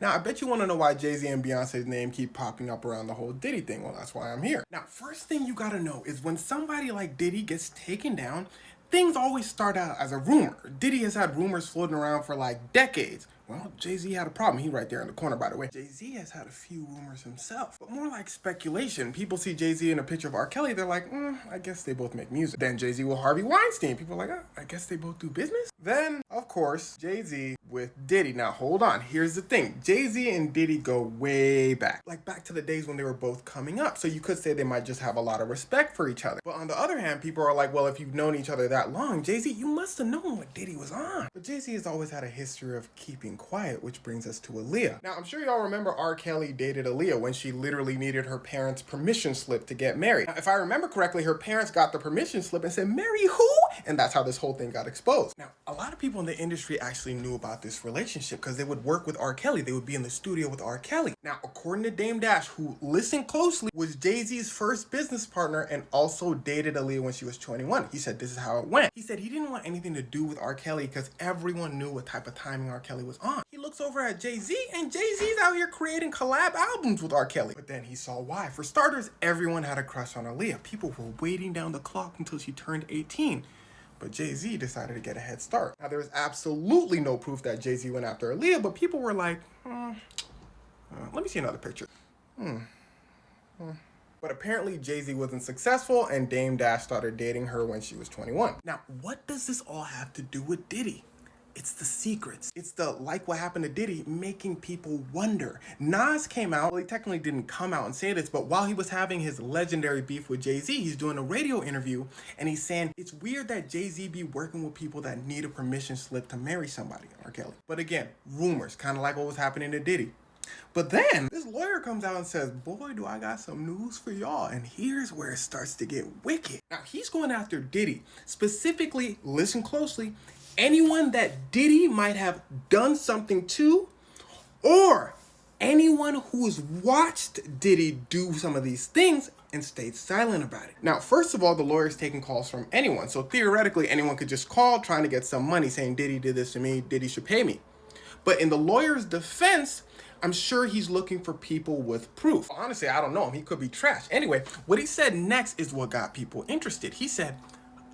Now, I bet you want to know why Jay Z and Beyonce's name keep popping up around the whole Diddy thing. Well, that's why I'm here. Now, first thing you gotta know is when somebody like Diddy gets taken down, things always start out as a rumor. Diddy has had rumors floating around for like decades. Well, Jay Z had a problem. He right there in the corner, by the way. Jay Z has had a few rumors himself, but more like speculation. People see Jay Z in a picture of R. Kelly, they're like, I guess they both make music. Then Jay Z with Harvey Weinstein. People are like, I guess they both do business. Then, of course, Jay Z with Diddy. Now, hold on. Here's the thing. Jay Z and Diddy go way back. Like back to the days when they were both coming up. So you could say they might just have a lot of respect for each other. But on the other hand, people are like, well, if you've known each other that long, Jay Z, you must have known what Diddy was on. But Jay Z has always had a history of keeping quiet, which brings us to Aaliyah. Now, I'm sure y'all remember R. Kelly dated Aaliyah when she literally needed her parents' permission slip to get married. Now, if I remember correctly, her parents got the permission slip and said, marry who? And that's how this whole thing got exposed. Now, a lot of people in the industry actually knew about this relationship because they would work with R. Kelly. They would be in the studio with R. Kelly. Now, according to Dame Dash, who listened closely, was Jay-Z's first business partner and also dated Aaliyah when she was 21. He said this is how it went. He said he didn't want anything to do with R. Kelly because everyone knew what type of timing R. Kelly was on. He looks over at Jay-Z and Jay-Z's out here creating collab albums with R. Kelly. But then he saw why. For starters, everyone had a crush on Aaliyah. People were waiting down the clock until she turned 18. But Jay-Z decided to get a head start. Now, there was absolutely no proof that Jay-Z went after Aaliyah, but people were like, let me see another picture. But apparently Jay-Z wasn't successful and Dame Dash started dating her when she was 21. Now, what does this all have to do with Diddy? It's the secrets. It's the, like what happened to Diddy, making people wonder. Nas came out, well, he technically didn't come out and say this, but while he was having his legendary beef with Jay-Z, he's doing a radio interview and he's saying, it's weird that Jay-Z be working with people that need a permission slip to marry somebody, R. Kelly. But again, rumors, kind of like what was happening to Diddy. But then this lawyer comes out and says, boy, do I got some news for y'all. And here's where it starts to get wicked. Now, he's going after Diddy. Specifically, listen closely, anyone that Diddy might have done something to, or anyone who's watched Diddy do some of these things and stayed silent about it. Now, first of all, the lawyer's taking calls from anyone. So theoretically, anyone could just call trying to get some money saying Diddy did this to me, Diddy should pay me. But in the lawyer's defense, I'm sure he's looking for people with proof. Honestly, I don't know him. He could be trash. Anyway, what he said next is what got people interested. He said,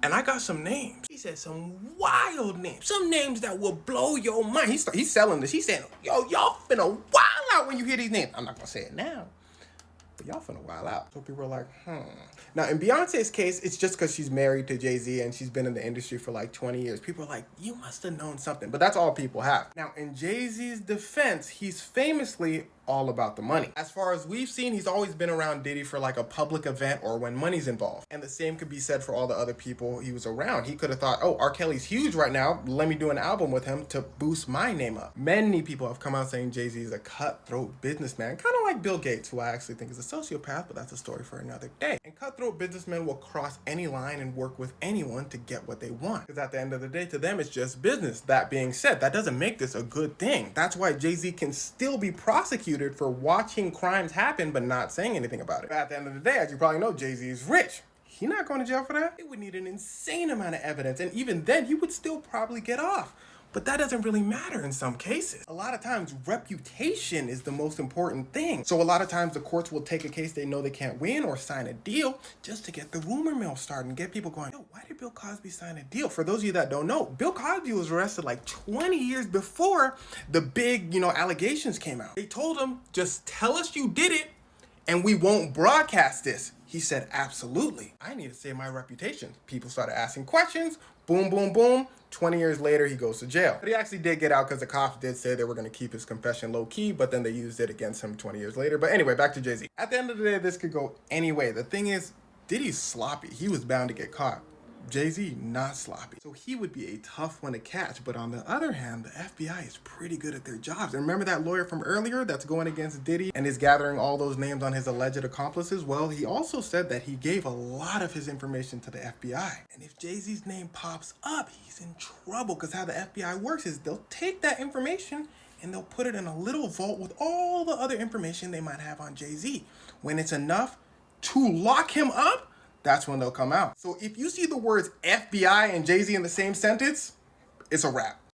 and I got some names. He said some wild names. Some names that will blow your mind. He's selling this. He's saying, yo, y'all finna wild out when you hear these names. I'm not gonna say it now, but y'all finna wild out. So people are like, Now, in Beyonce's case, it's just because she's married to Jay Z and she's been in the industry for like 20 years. People are like, you must have known something. But that's all people have. Now, in Jay Z's defense, he's famously all about the money. As far as we've seen, he's always been around Diddy for like a public event or when money's involved. And the same could be said for all the other people he was around. He could have thought, oh, R. Kelly's huge right now. Let me do an album with him to boost my name up. Many people have come out saying Jay Z is a cutthroat businessman, kind of like Bill Gates, who I actually think is a sociopath, but that's a story for another day. And cutthroat businessmen will cross any line and work with anyone to get what they want. Because at the end of the day, to them, it's just business. That being said, that doesn't make this a good thing. That's why Jay Z can still be prosecuted for watching crimes happen but not saying anything about it. But at the end of the day, as you probably know, Jay Z is rich. He's not going to jail for that. It would need an insane amount of evidence, and even then, he would still probably get off. But that doesn't really matter in some cases. A lot of times, reputation is the most important thing. So a lot of times, the courts will take a case they know they can't win or sign a deal just to get the rumor mill started and get people going, yo, why did Bill Cosby sign a deal? For those of you that don't know, Bill Cosby was arrested like 20 years before the big, allegations came out. They told him, just tell us you did it and we won't broadcast this. He said, absolutely. I need to save my reputation. People started asking questions. Boom, boom, boom. 20 years later, he goes to jail. But he actually did get out because the cops did say they were going to keep his confession low key, but then they used it against him 20 years later. But anyway, back to Jay Z. At the end of the day, this could go any way. The thing is, Diddy's sloppy. He was bound to get caught. Jay Z, not sloppy. So he would be a tough one to catch. But on the other hand, the FBI is pretty good at their jobs. And remember that lawyer from earlier that's going against Diddy and is gathering all those names on his alleged accomplices? Well, he also said that he gave a lot of his information to the FBI. And if Jay Z's name pops up, he's in trouble because how the FBI works is they'll take that information and they'll put it in a little vault with all the other information they might have on Jay Z. When it's enough to lock him up, that's when they'll come out. So if you see the words FBI and Jay Z in the same sentence, it's a wrap.